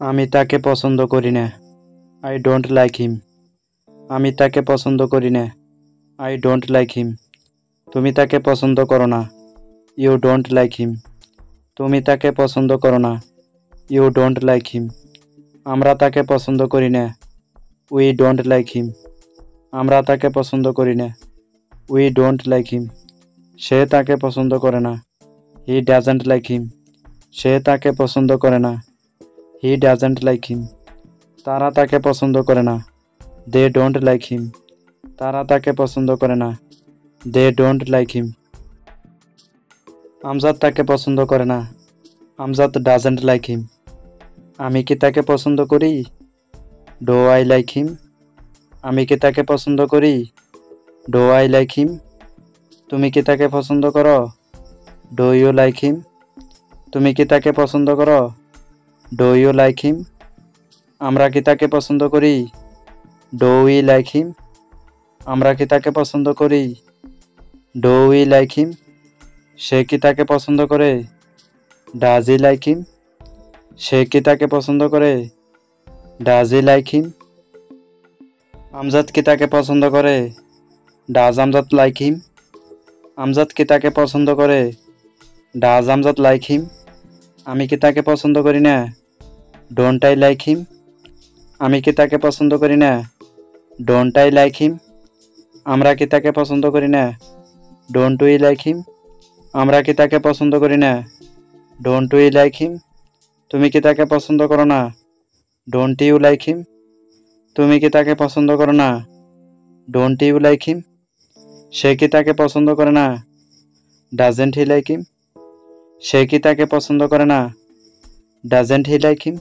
আমি তাকে পছন্দ করি না। I don't like him. আমি তাকে পছন্দ করি না। I don't like him. তুমি তাকে পছন্দ করো না। You don't like him. তুমি তাকে পছন্দ করো না। You don't like him. আমরা তাকে পছন্দ করি না। We don't like him. আমরা তাকে পছন্দ করি না। We don't like him. সে তাকে পছন্দ করে না। He doesn't like him. সে তাকে পছন্দ করে না। He doesn't like him. তারা তাকে পছন্দ করে না। They don't like him. তারা তাকে পছন্দ করে না। They don't like him. Amjad তাকে পছন্দ করে না। Amjad doesn't like him. আমি কি তাকে পছন্দ করি? Do I like him. আমি কি তাকে পছন্দ করি? Do I like him. তুমি কি তাকে পছন্দ করো? Do you like him. তুমি কি তাকে পছন্দ করো? Do you like him. আমরা কি তাকে পছন্দ করি? Do we like him. আমরা কি তাকে পছন্দ করি? Do we like him. সে কি তাকে পছন্দ করে? Does he like him. সে কি তাকে পছন্দ করে? Does he like him. Amjad কি তাকে পছন্দ করে? Does Amjad like him. Amjad কি তাকে পছন্দ করে? Does Amjad like him. আমি কি তাকে পছন্দ করি না? Don't I like him. আমি কি তাকে পছন্দ করি না? Don't I like him. আমরা কি তাকে পছন্দ করি না? Don't we like him. আমরা কি তাকে পছন্দ করি না? Don't we like him. তুমি কি তাকে পছন্দ করো না? Don't you like him. তুমি কি তাকে পছন্দ করো না? Don't you like him. সে কি তাকে পছন্দ করে না? Doesn't he like him. সে কি তাকে পছন্দ করে না? Doesn't he like him.